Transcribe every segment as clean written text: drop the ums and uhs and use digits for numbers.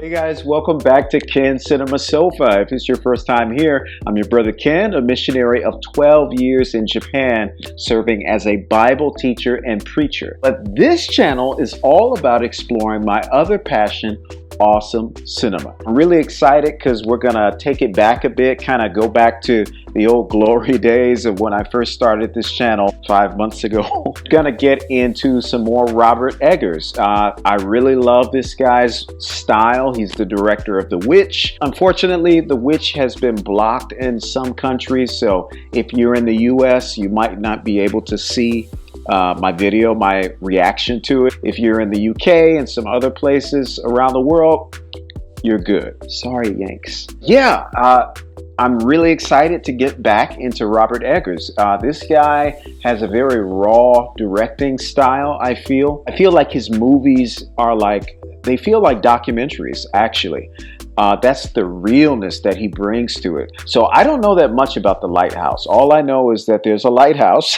Hey guys, welcome back to Ken Cinema Sofa. If it's your first time here, I'm your brother Ken, a missionary of 12 years in Japan, serving as a Bible teacher and preacher. But this channel is all about exploring my other passion, awesome cinema. I'm really excited because we're gonna take it back a bit, kind of go back to the old glory days of when I first started this channel 5 months ago. Gonna get into some more Robert Eggers. I really love this guy's style. He's the director of The Witch. Unfortunately, The Witch has been blocked in some countries, so if you're in the US, you might not be able to see my video, my reaction to it. If you're in the UK and some other places around the world, you're good. Sorry, Yanks. Yeah, I'm really excited to get back into Robert Eggers. This guy has a very raw directing style, I feel. I feel like his movies are they feel like documentaries, actually. That's the realness that he brings to it. So I don't know that much about The Lighthouse. All I know is that there's a lighthouse.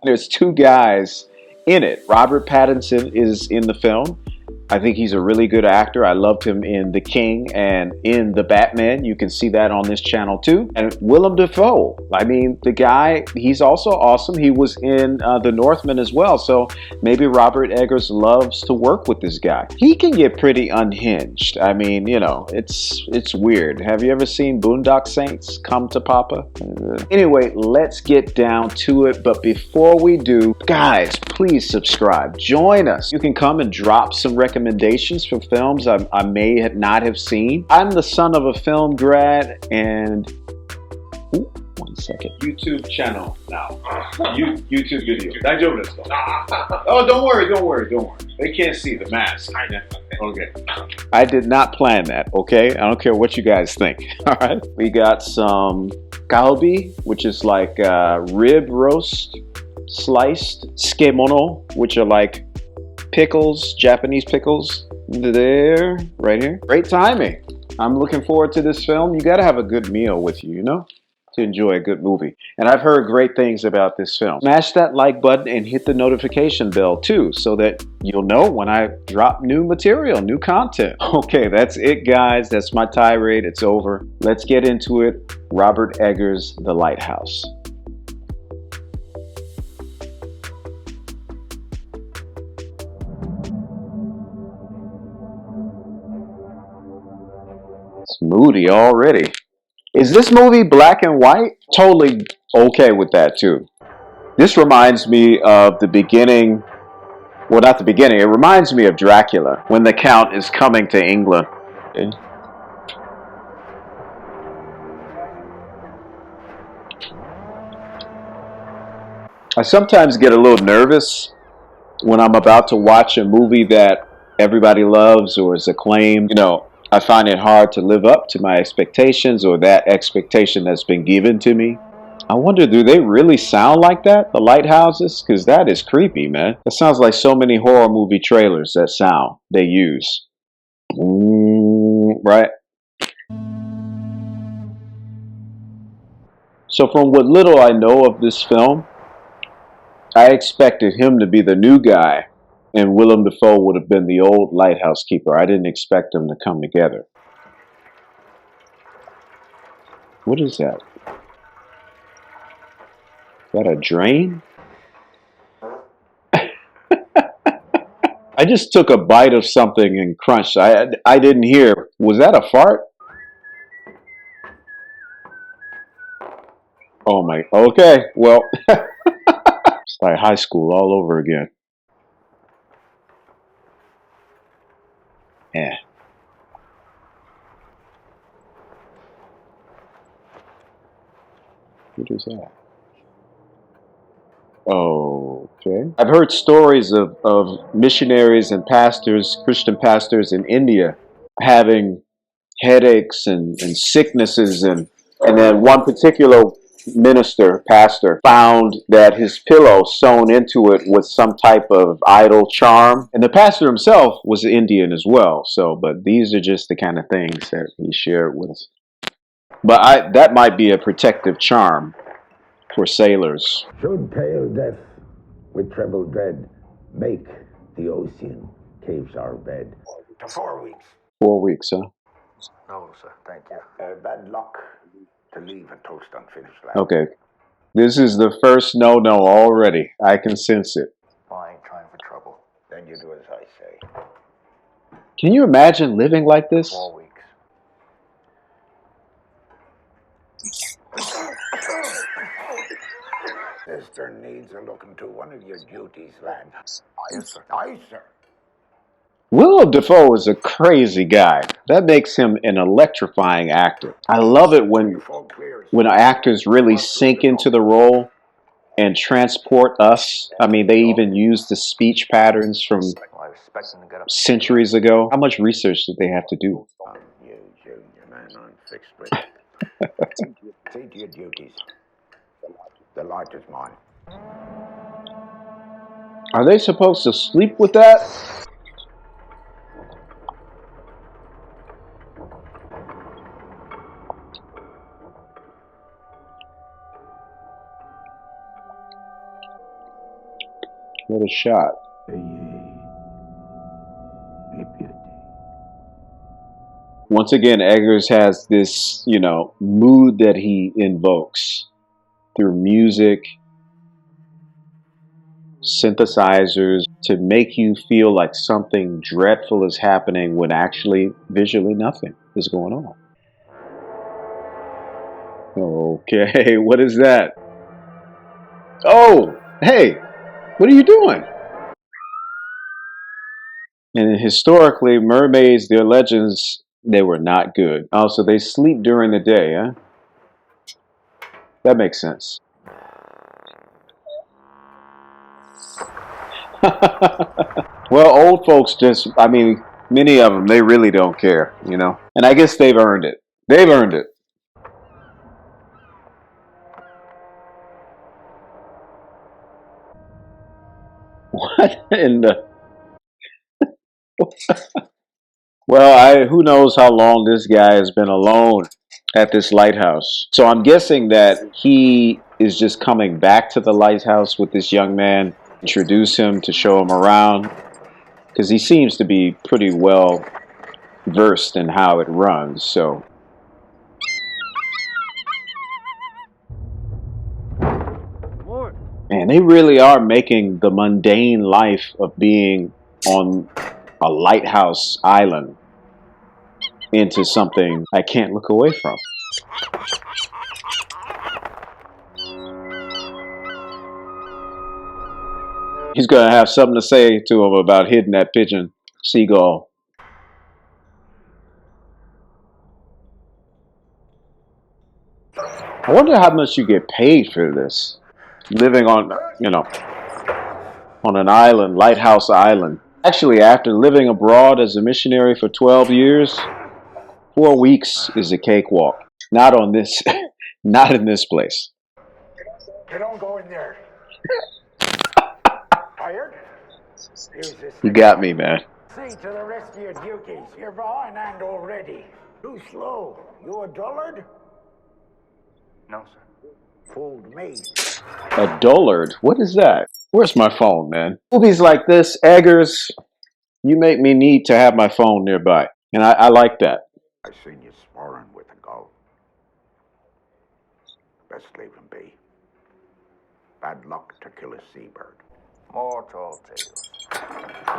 There's two guys in it. Robert Pattinson is in the film. I think he's a really good actor. I loved him in The King and in The Batman. You can see that on this channel too. And Willem Dafoe. I mean, the guy, he's also awesome. He was in The Northman as well. So maybe Robert Eggers loves to work with this guy. He can get pretty unhinged. I mean, you know, it's weird. Have you ever seen Boondock Saints, Come to Papa? Anyway, let's get down to it. But before we do, guys, please subscribe. Join us. You can come and drop some recommendations for films I may not have seen. I'm the son of a film grad and one second. YouTube channel now. YouTube video. Oh, don't worry. They can't see the mask. Okay. I did not plan that, okay? I don't care what you guys think. All right. We got some galbi, which is like rib roast, sliced, tsukemono, which are like pickles, Japanese pickles. There, right here. Great timing. I'm looking forward to this film. You gotta have a good meal with you, you know, to enjoy a good movie. And I've heard great things about this film. Smash that like button and hit the notification bell too, so that you'll know when I drop new material, new content. Okay, that's it, guys. That's my tirade. It's over. Let's get into it. Robert Eggers, The Lighthouse. It's moody already. Is this movie black and white? Totally okay with that too. This reminds me of the beginning, well, not the beginning, it reminds me of Dracula when the Count is coming to England. Okay. I sometimes get a little nervous when I'm about to watch a movie that everybody loves or is acclaimed. You know, I find it hard to live up to my expectations or that expectation that's been given to me. I wonder, do they really sound like that, the lighthouses? Because that is creepy, man. That sounds like so many horror movie trailers, that sound they use. Right? So from what little I know of this film, I expected him to be the new guy and Willem Dafoe would have been the old lighthouse keeper. I didn't expect them to come together. What is that? Is that a drain? I just took a bite of something and crunched. I didn't hear. Was that a fart? Oh my, okay, well, it's like high school all over again. Yeah. What is that? Okay. I've heard stories of missionaries and pastors, Christian pastors in India, having headaches and sicknesses, and then one particular pastor, found that his pillow sewn into it was some type of idol charm. And the pastor himself was Indian as well. So, but these are just the kind of things that he shared with us. But that might be a protective charm for sailors. Should pale death with treble dread make the ocean caves our bed. For 4 weeks. 4 weeks, huh? No, sir. Thank you. Bad luck to leave a toast unfinished, lad. Okay. This is the first no-no already. I can sense it. I ain't trying for trouble. Then you do as I say. Can you imagine living like this? 4 weeks. Sister needs a looking to one of your duties, lad. Yes, sir. Aye, sir. Willem Dafoe is a crazy guy. That makes him an electrifying actor. I love it when actors really sink into the role and transport us. I mean, they even use the speech patterns from centuries ago. How much research did they have to do? You, Junior, man, I'm fixed with. See to your duties. The light is mine. Are they supposed to sleep with that? What a shot. Once again, Eggers has this, mood that he invokes through music, synthesizers, to make you feel like something dreadful is happening when actually visually nothing is going on. Okay, what is that? Oh, hey, what are you doing? And historically, mermaids, their legends, they were not good. Also, they sleep during the day, huh? That makes sense. Well, old folks many of them, they really don't care, And I guess they've earned it. They've earned it. What in the... Well, who knows how long this guy has been alone at this lighthouse. So I'm guessing that he is just coming back to the lighthouse with this young man, introduce him to show him around, because he seems to be pretty well versed in how it runs. So and they really are making the mundane life of being on a lighthouse island into something I can't look away from. He's going to have something to say to him about hitting that pigeon seagull. I wonder how much you get paid for this. Living on, on an island, lighthouse island. Actually, after living abroad as a missionary for 12 years, 4 weeks is a cakewalk. Not on this, not in this place. You don't go in there. Tired? You got me, man. See to the rest of your duties. You're behindhand already. Too slow. You a dullard? No, sir. Fooled me. A dullard? What is that? Where's my phone, man? Movies like this, Eggers, you make me need to have my phone nearby. And I like that. I seen you sparring with a gull. Best leave him be. Bad luck to kill a seabird. More tall tales.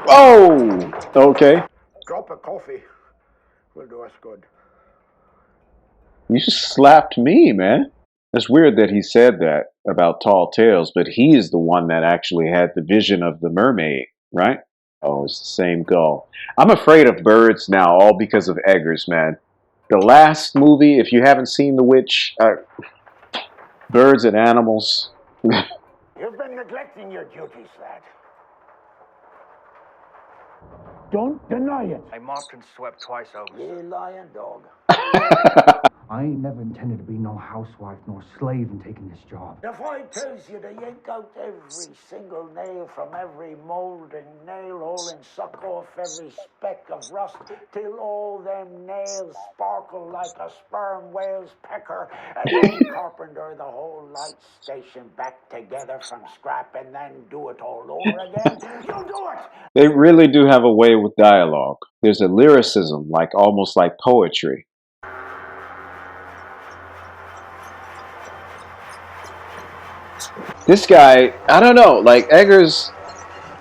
Oh, okay. Drop of coffee will do us good. You just slapped me, man. It's weird that he said that about tall tales, but he is the one that actually had the vision of the mermaid, right? Oh, it's the same gull. I'm afraid of birds now, all because of Eggers, man. The last movie, if you haven't seen The Witch, birds and animals. You've been neglecting your duties, lad. Don't deny it. I mopped and swept twice over. You lying dog. I ain't never intended to be no housewife nor slave in taking this job. If I tells you to yank out every single nail from every mold and nail hole and suck off every speck of rust till all them nails sparkle like a sperm whale's pecker, and then carpenter the whole light station back together from scrap and then do it all over again, you'll do it! They really do have a way with dialogue. There's a lyricism, like almost like poetry. This guy, I don't know, like Eggers,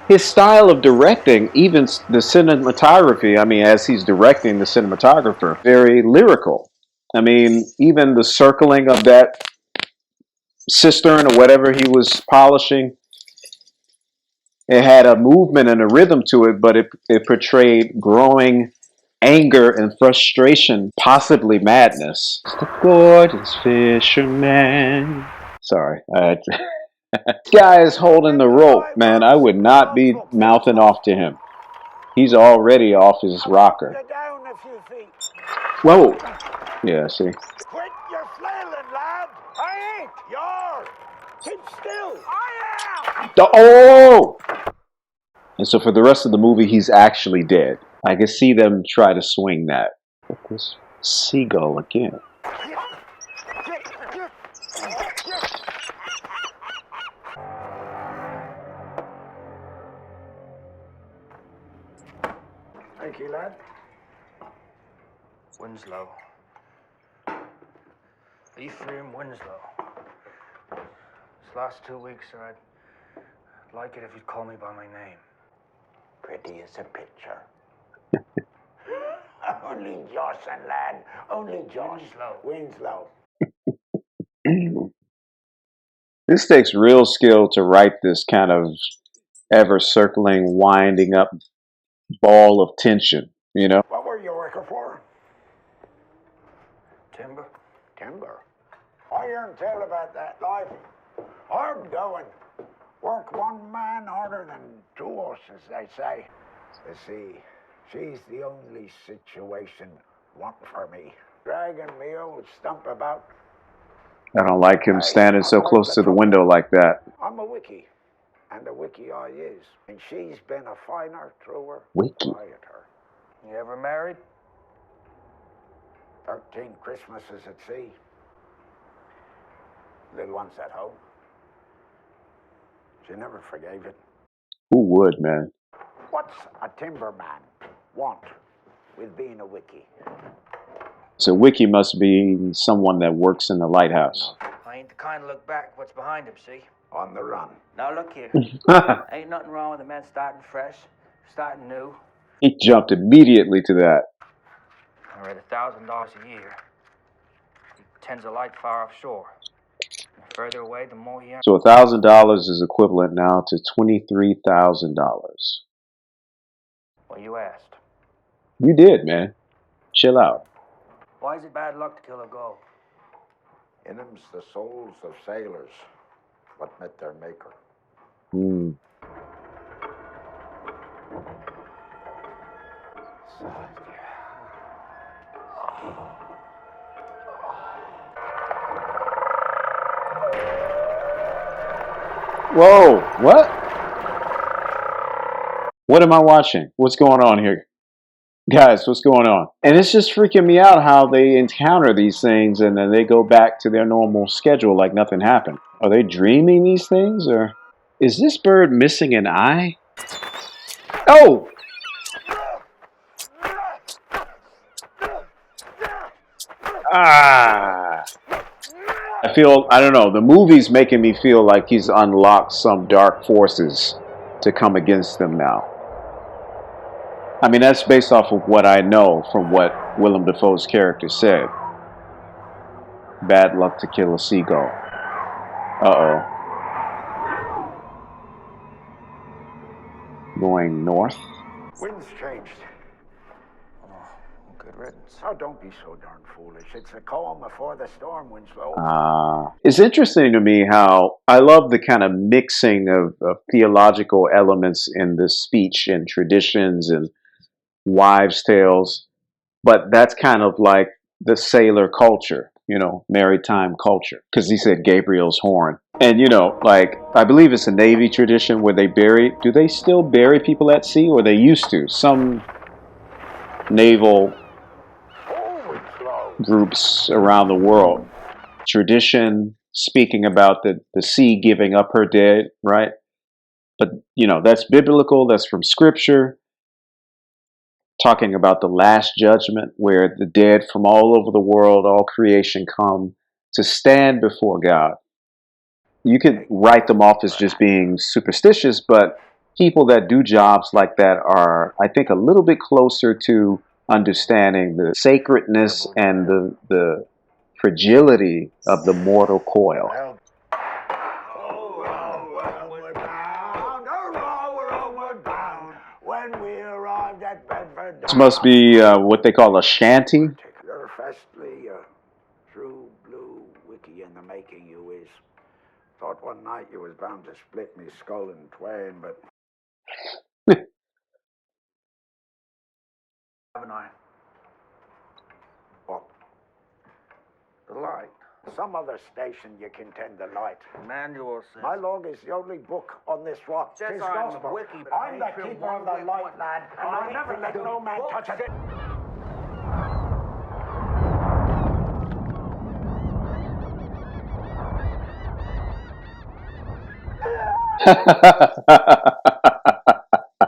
his style of directing, even the cinematography, I mean, as he's directing the cinematographer, very lyrical. I mean, even the circling of that cistern or whatever he was polishing, it had a movement and a rhythm to it, but it portrayed growing anger and frustration, possibly madness. The gorgeous fisherman. Sorry, this guy is holding the rope, man. I would not be mouthing off to him. He's already off his rocker. Down a few feet. Whoa. Yeah, see. Quit your flailing, lad. I ain't. You're. Keep still. I am. Oh! And so for the rest of the movie, he's actually dead. I can see them try to swing that. Look, this seagull again. Thank you, lad. Winslow. Ephraim Winslow. This last 2 weeks, sir, I'd like it if you'd call me by my name. Pretty as a picture. Only Jocelyn, lad. Only Josh. Winslow. This takes real skill to write this kind of ever circling, winding up ball of tension, you know? What were you working for? Timber? Timber. I hear tell about that life. I'm going. Work one man harder than two us, as they say. You see, she's the only situation want for me. Dragging me old stump about. I don't like him standing so close to the window like that. I'm a wiki, and a wiki I is. And she's been a finer, truer, Wiki. quieter. You ever married? 13 Christmases at sea. Little ones at home. She never forgave it. Who would, man? What's a timberman want with being a wiki? So wiki must be someone that works in the lighthouse. I ain't the kind to look back what's behind him, see? On the run. Now look here. Ain't nothing wrong with a man starting fresh, starting new. He jumped immediately to that. I read $1,000 a year. He tends a light far offshore. The further away, the more he earns. So $1,000 is equivalent now to $23,000. Well, you asked. You did, man. Chill out. Why is it bad luck to kill a gull? In them's the souls of sailors, what met their maker. Hmm. Whoa, what? What am I watching? What's going on here? Guys, what's going on? And it's just freaking me out how they encounter these things and then they go back to their normal schedule like nothing happened. Are they dreaming these things, or is this bird missing an eye? Oh! Ah! I don't know, the movie's making me feel like he's unlocked some dark forces to come against them now. I mean, that's based off of what I know from what Willem Dafoe's character said. Bad luck to kill a seagull. Uh-oh. Going north. Wind's changed. Oh, good riddance. Oh, don't be so darn foolish. It's the calm before the storm, Winslow. It's interesting to me how I love the kind of mixing of theological elements in the speech and traditions and wives' tales, but that's kind of like the sailor culture, maritime culture, because he said Gabriel's horn. And, like, I believe it's a Navy tradition where do they still bury people at sea, or they used to? Some naval groups around the world. Tradition speaking about the sea giving up her dead, right? But, that's biblical, that's from scripture, talking about the last judgment where the dead from all over the world, all creation come to stand before God. You could write them off as just being superstitious, but people that do jobs like that are, I think, a little bit closer to understanding the sacredness and the fragility of the mortal coil. When we arrived at Bedford, This must be what they call a shanty. you're fastly true blue wiki in the making. You is thought one night you was bound to split me skull in twain, but Haven't I? what? The light. Some other station you can tend the light. Manual says. My log is the only book on this rock. Yes, Tis I'm gospel. the wiki, but I'm I the ain't feel keeper of one the whit light, one. lad, and I'll never let no man touch it.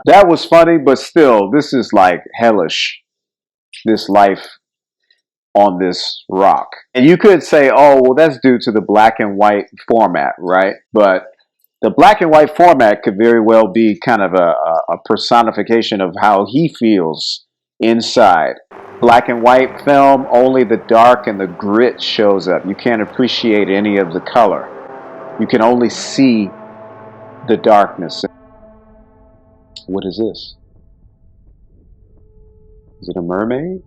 That was funny, but still, this is like hellish, this life on this rock. And you could say, oh, well, that's due to the black and white format, right? But the black and white format could very well be kind of a personification of how he feels inside. Black and white film, only the dark and the grit shows up. You can't appreciate any of the color. You can only see the darkness. What is this? Is it a mermaid?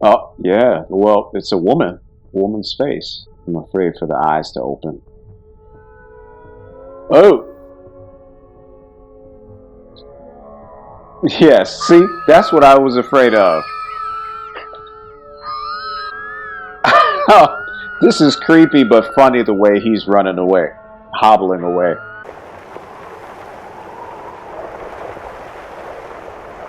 Oh, yeah. Well, it's a woman's face. I'm afraid for the eyes to open. Oh! Yes, see? That's what I was afraid of. This is creepy but funny the way he's running away, hobbling away.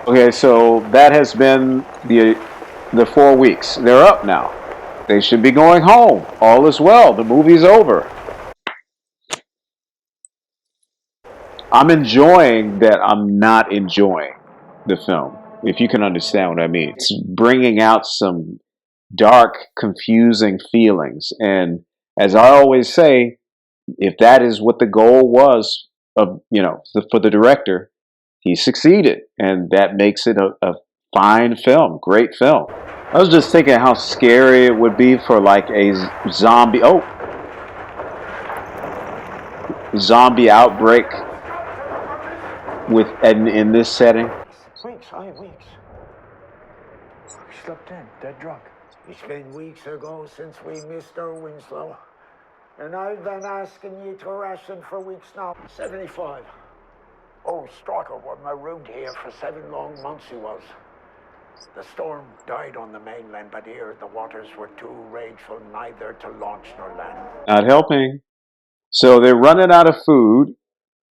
Okay, so that has been the 4 weeks. They're up now. They should be going home. All is well. The movie's over. I'm enjoying that I'm not enjoying the film, if you can understand what I mean. It's bringing out some dark, confusing feelings. And as I always say, if that is what the goal was of, for the director, he succeeded. And that makes it a fine film, great film. I was just thinking how scary it would be for like a zombie outbreak in this setting. Weeks, weeks. He slept in, dead drunk. It's been weeks ago since we missed our Winslow. And I've been asking you to ration for weeks now. 75. Old Stryker wasn't around here for 7 long months he was. The storm died on the mainland, but here the waters were too rageful neither to launch nor land. Not helping. So they're running out of food.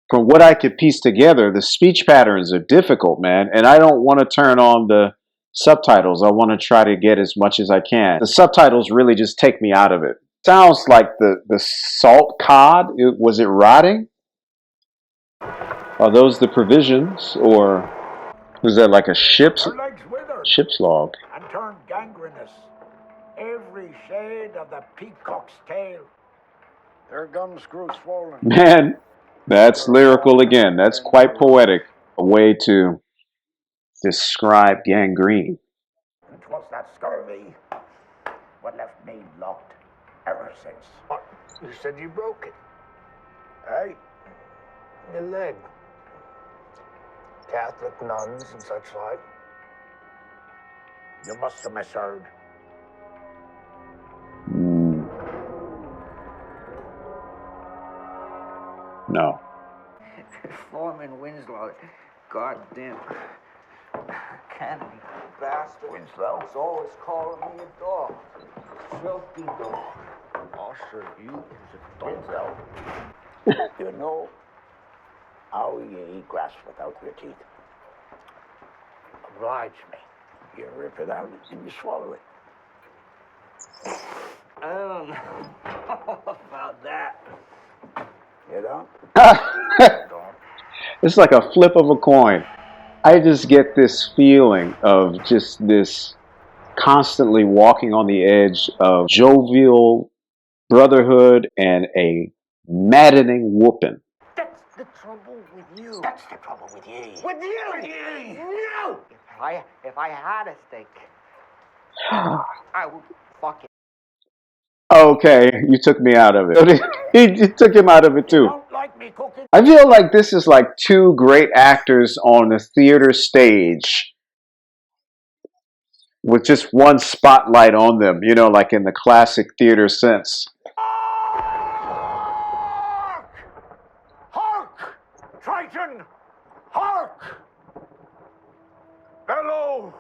From what I could piece together, the speech patterns are difficult, man. And I don't want to turn on the subtitles. I want to try to get as much as I can. The subtitles really just take me out of it. Sounds like the salt cod. Was it rotting? Are those the provisions? Or was that like a ship's log? And turned gangrenous. Every shade of the peacock's tail. Their gum screw swollen. Man, that's lyrical again. That's quite poetic. A way to describe gangrene. It was that scurvy what left me locked ever since. What? You said you broke it. Hey? Your leg. Catholic nuns and such like. You must have misheard. No. Foreman Winslow. Goddamn. Kennedy, bastard. Winslow? He's always calling me a dog. Filthy dog. I'll serve you as a dog. Winslow. You know how you eat grass without your teeth? Oblige me. You rip it out and you swallow it. I don't know about that. You don't? It's like a flip of a coin. I just get this feeling of just this constantly walking on the edge of jovial brotherhood and a maddening whooping. That's the trouble with you. That's the trouble with ye. With you! With ye! No! If I had a steak, I would fuck it. Okay, you took me out of it. You took him out of it You too. don't like me cooking? I feel like this is like two great actors on the theater stage with just one spotlight on them, you know, like in the classic theater sense. Hark! Hark! Triton! Hark! Bellow!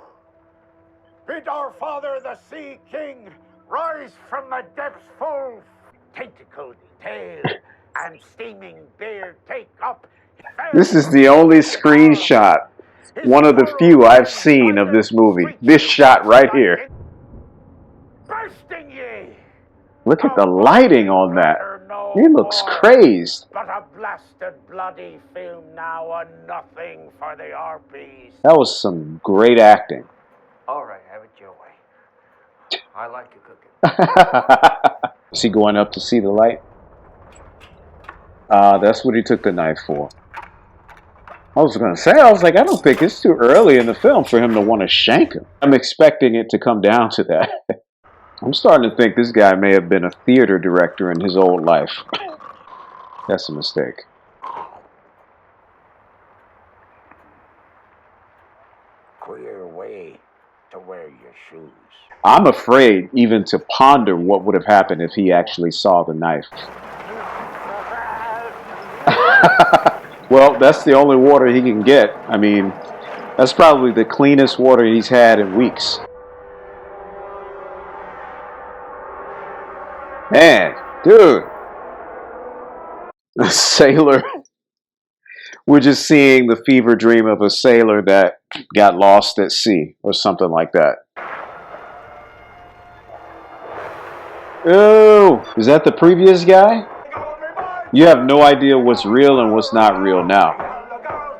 Bid our father, the Sea King, rise from the depths full, tentacled tail and steaming beard take up. This is the only screenshot, one of the few I've seen of this movie. This shot right here. Bursting ye! Look at the lighting on that. He looks crazed. But a blasted bloody film now, a nothing for the harpies. That was some great acting. All right, have it your way. I like to cook it. Is he going up to see the light? That's what he took the knife for. I was going to say, I was like, I don't think it's too early in the film for him to want to shank him. I'm expecting it to come down to that. I'm starting to think this guy may have been a theater director in his old life. That's a mistake. Queer way to wear your shoes. I'm afraid even to ponder what would have happened if he actually saw the knife. Well, that's the only water he can get. I mean, that's probably the cleanest water he's had in weeks. Man, dude. A sailor. We're just seeing the fever dream of a sailor that got lost at sea or something like that. Oh, is that the previous guy? You have no idea what's real and what's not real now.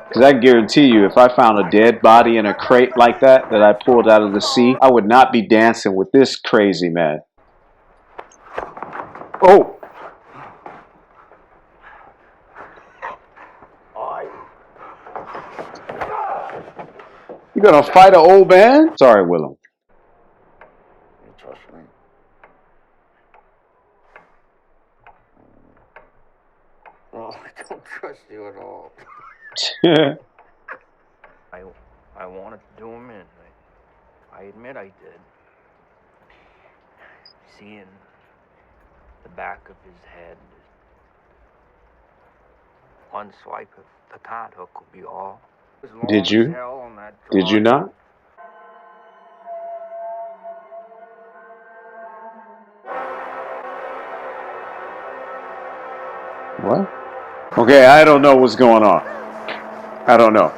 Because I guarantee you, if I found a dead body in a crate like that I pulled out of the sea, I would not be dancing with this crazy man. Oh! You gonna fight an old man? Sorry, Willem. You trust me? Oh, I don't trust you at all. I wanted to do him in. I admit I did. Seeing the back of his head, one swipe of the card hook would be all. Did you? Did you not? What? Okay, I don't know what's going on. I don't know.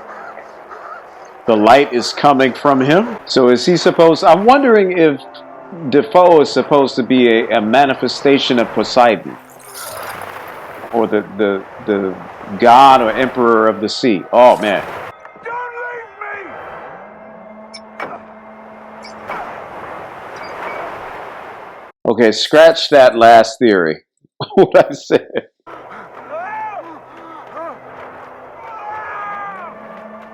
The light is coming from him. So is he supposed... I'm wondering if Defoe is supposed to be a manifestation of Poseidon. Or the god or emperor of the sea. Oh, man. Don't leave me! Okay, scratch that last theory. What I said.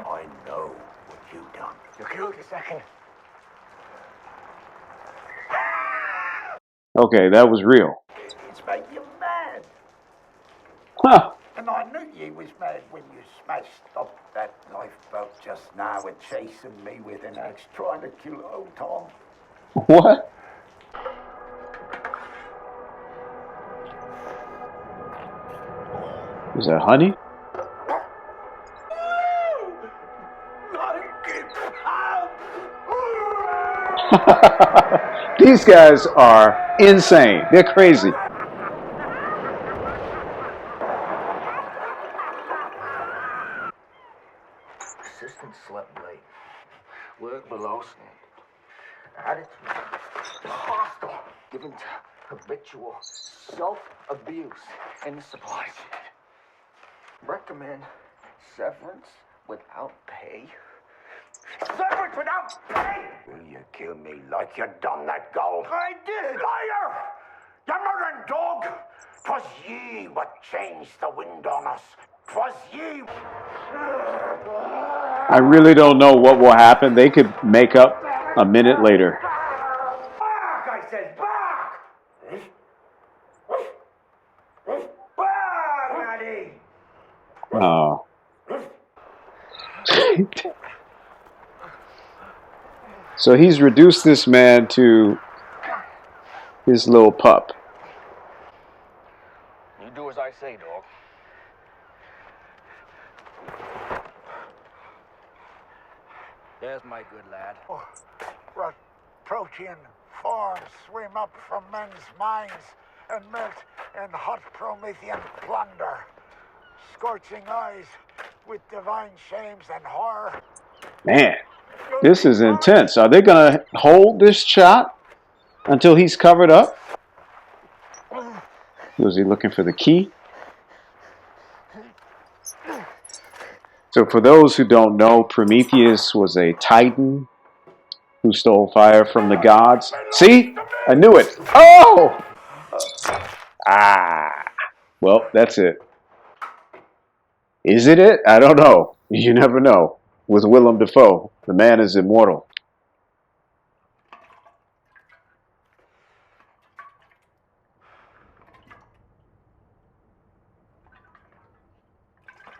I know what you've done. You killed a second. Okay, that was real. It's made you mad. Huh. And I knew you was mad when you smashed up that lifeboat just now and chasing me with an axe trying to kill old Tom. What? Is that honey? Like it. These guys are insane. They're crazy. Assistant slept late. Work below standard. Attitude hostile, given to habitual self-abuse in the supply chain. Recommend severance without pay. Severance without pay! Will you kill me like you done that girl? I did! Liar! You murdering dog! 'Twas ye what changed the wind on us. 'Twas ye. I really don't know what will happen. They could make up a minute later. Back, I said, back! Back, Maddie! Oh. So he's reduced this man to his little pup. You do as I say, dog. There's my good lad. Oh, what protean forms swim up from men's minds and melt in hot Promethean plunder. Scorching eyes with divine shames and horror. Man, this is intense. Are they going to hold this shot until he's covered up? Was he looking for the key? So for those who don't know, Prometheus was a titan who stole fire from the gods. See? I knew it. Oh! Well, that's it. Is it? I don't know. You never know. With Willem Dafoe, the man is immortal.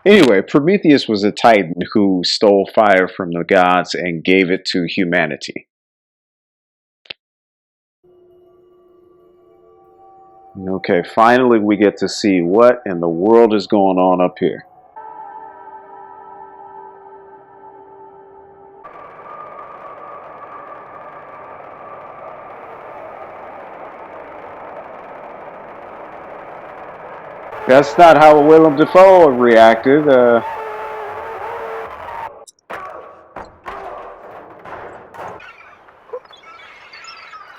Anyway, Prometheus was a titan who stole fire from the gods and gave it to humanity. Okay, finally we get to see what in the world is going on up here. That's not how Willem Dafoe reacted.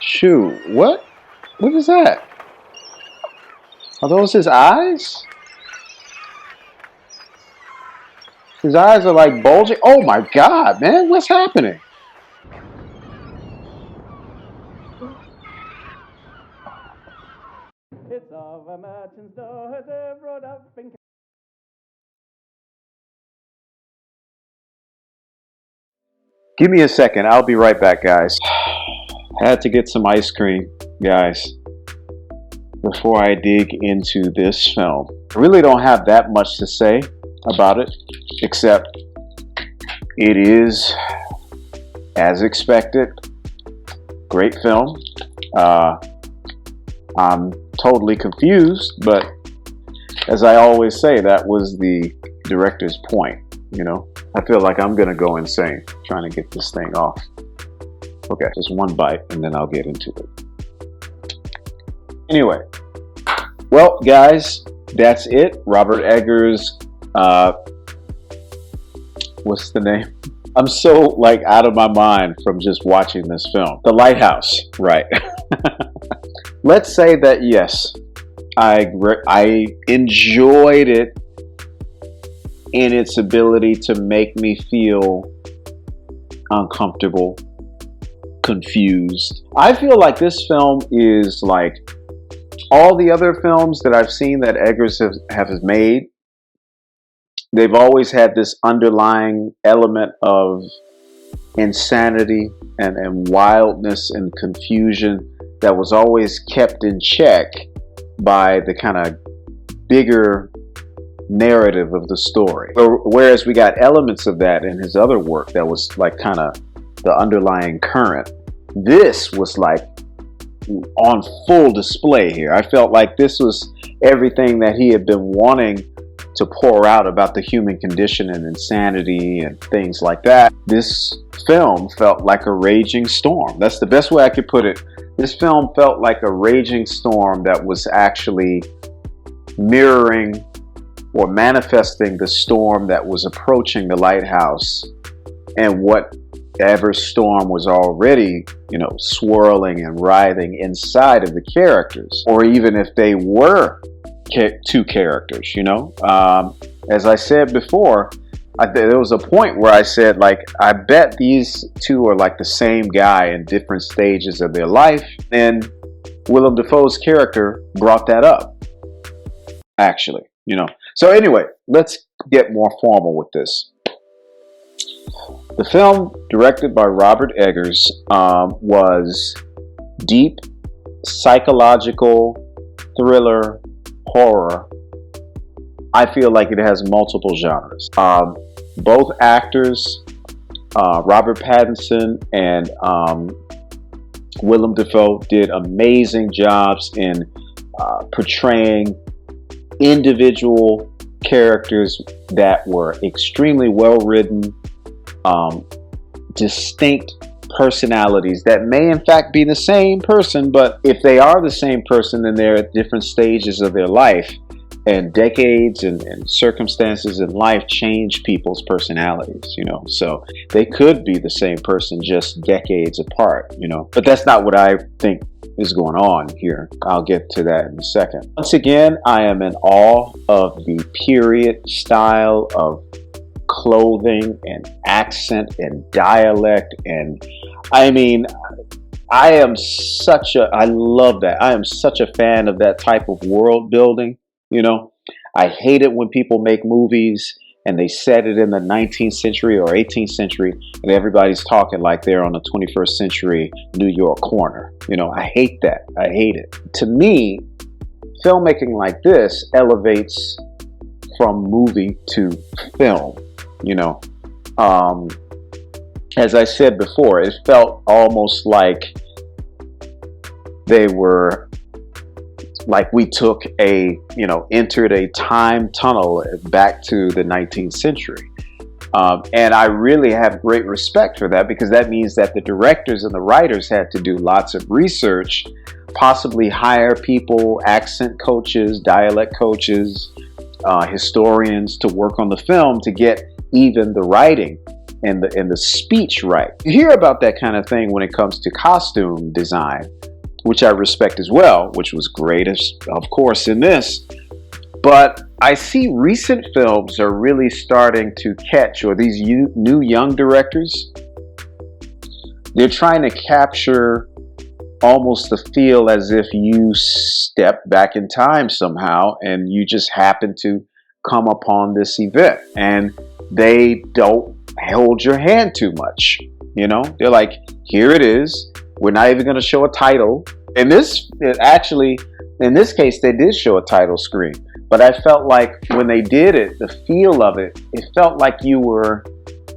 Shoot, what? What is that? Are those his eyes? His eyes are like bulging. Oh my God, man, what's happening? It's of a merchant's daughter brought up in... Give me a second. I'll be right back, guys. Had to get some ice cream, guys, before I dig into this film. I really don't have that much to say about it, except it is, as expected, great film. I'm totally confused, but as I always say, that was the director's point, you know? I feel like I'm gonna go insane trying to get this thing off. Okay, just one bite and then I'll get into it. Anyway, well, guys, that's it. Robert Eggers, what's the name? I'm so like out of my mind from just watching this film. The Lighthouse, right? Let's say that yes, I enjoyed it in its ability to make me feel uncomfortable, confused. I feel like this film is like all the other films that I've seen that Eggers have made. They've always had this underlying element of insanity and wildness and confusion that was always kept in check by the kind of bigger narrative of the story. Whereas we got elements of that in his other work that was like kind of the underlying current. This was like on full display here. I felt like this was everything that he had been wanting to pour out about the human condition and insanity and things like that. This film felt like a raging storm. That's the best way I could put it. This film felt like a raging storm that was actually mirroring or manifesting the storm that was approaching the lighthouse, and whatever storm was already, swirling and writhing inside of the characters, or even if they were two characters, As I said before, there was a point where I said, I bet these two are like the same guy in different stages of their life. And Willem Dafoe's character brought that up, actually, So anyway, let's get more formal with this. The film, directed by Robert Eggers, was deep, psychological, thriller, horror. I feel like it has multiple genres. Both actors, Robert Pattinson and Willem Dafoe, did amazing jobs in portraying individual characters that were extremely well written, distinct personalities that may in fact be the same person, but if they are the same person, then they're at different stages of their life, and decades and circumstances in life change people's personalities, so they could be the same person just decades apart, but that's not what I think is going on here. I'll get to that in a second. Once again, I am in awe of the period style of clothing and accent and dialect, and I love that. I am such a fan of that type of world building. I hate it when people make movies and they set it in the 19th century or 18th century and everybody's talking like they're on the 21st century New York corner. I hate that. I hate it. To me, filmmaking like this elevates from movie to film. As I said before, it felt almost like we took entered a time tunnel back to the 19th century. And I really have great respect for that, because that means that the directors and the writers had to do lots of research, possibly hire people, accent coaches, dialect coaches, historians to work on the film to get even the writing and the speech right. You hear about that kind of thing when it comes to costume design, which I respect as well, which was great, of course, in this. But I see recent films are really starting to catch, or these new young directors, they're trying to capture almost the feel as if you stepped back in time somehow and you just happen to come upon this event, and they don't hold your hand too much. They're like, here it is. We're not even going to show a title. In this case, they did show a title screen. But I felt like when they did it, the feel of it, it felt like you were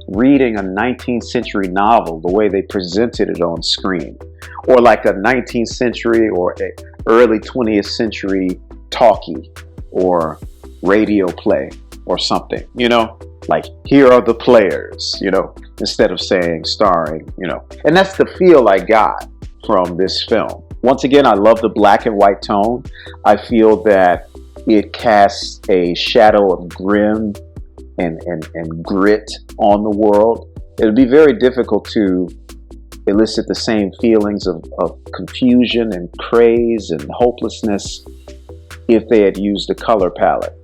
reading a 19th century novel, the way they presented it on screen. Or like a 19th century or early 20th century talkie or radio play or something, like, here are the players, instead of saying starring, and that's the feel I got from this film. Once again, I love the black and white tone. I feel that it casts a shadow of grim and grit on the world. It would be very difficult to elicit the same feelings of confusion and craze and hopelessness if they had used a color palette,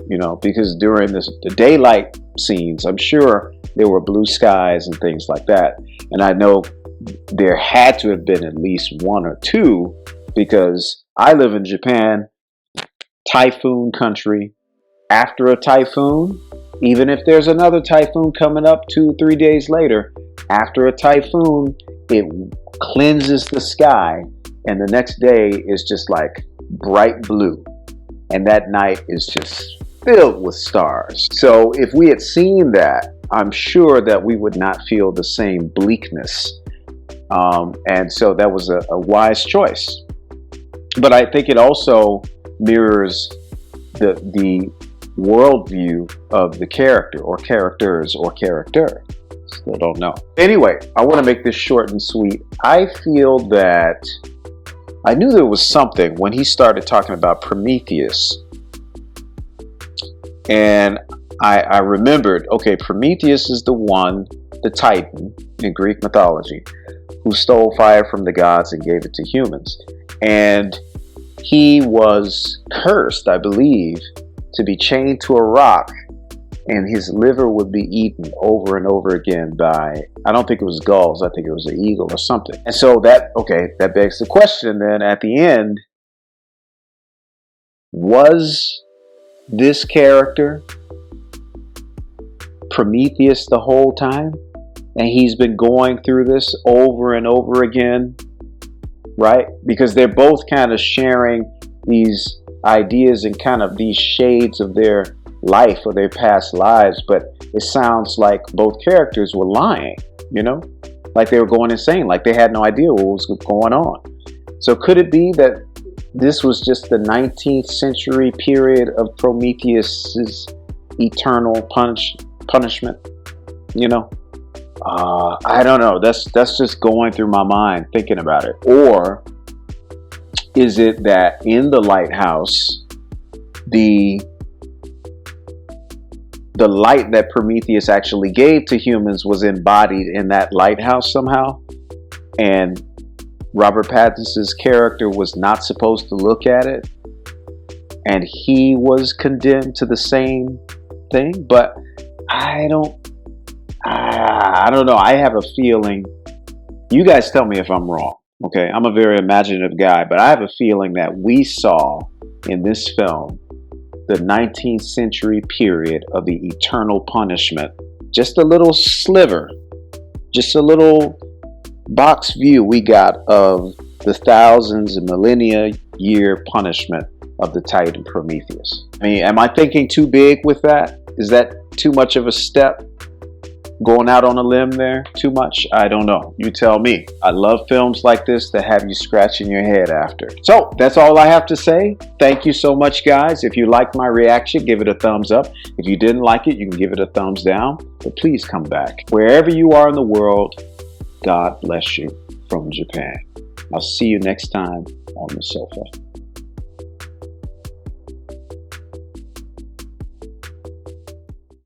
because during the daylight scenes, I'm sure there were blue skies and things like that. And I know there had to have been at least one or two, because I live in Japan, typhoon country. After a typhoon, even if there's another typhoon coming up 2-3 days later, after a typhoon, it cleanses the sky, and the next day is just like bright blue. And that night is just filled with stars. So if we had seen that, I'm sure that we would not feel the same bleakness. And so that was a wise choice. But I think it also mirrors the worldview of the character or characters or character. Still don't know. Anyway, I want to make this short and sweet. I feel that I knew there was something when he started talking about Prometheus. And I remembered, okay, Prometheus is the one, the Titan in Greek mythology, who stole fire from the gods and gave it to humans. And he was cursed, I believe, to be chained to a rock, and his liver would be eaten over and over again by, I don't think it was gulls, I think it was an eagle or something. And so that begs the question then at the end, was this character Prometheus the whole time? And he's been going through this over and over again, right? Because they're both kind of sharing these ideas and kind of these shades of their life or their past lives, but it sounds like both characters were lying, you know, like they were going insane, like they had no idea what was going on. So could it be that this was just the 19th century period of Prometheus's eternal punishment? You know, I don't know. That's just going through my mind thinking about it. Or is it that in the lighthouse, the light that Prometheus actually gave to humans was embodied in that lighthouse somehow, and Robert Pattinson's character was not supposed to look at it, and he was condemned to the same thing? But I don't know. I have a feeling, you guys tell me if I'm wrong, okay? I'm a very imaginative guy, but I have a feeling that we saw in this film the 19th century period of the eternal punishment. Just a little sliver, just a little box view we got of the thousands and millennia year punishment of the Titan Prometheus. I mean, am I thinking too big with that? Is that too much of a step? Going out on a limb there? Too much? I don't know. You tell me. I love films like this that have you scratching your head after. So that's all I have to say. Thank you so much, guys. If you liked my reaction, give it a thumbs up. If you didn't like it, you can give it a thumbs down. But please come back. Wherever you are in the world, God bless you from Japan. I'll see you next time on the sofa.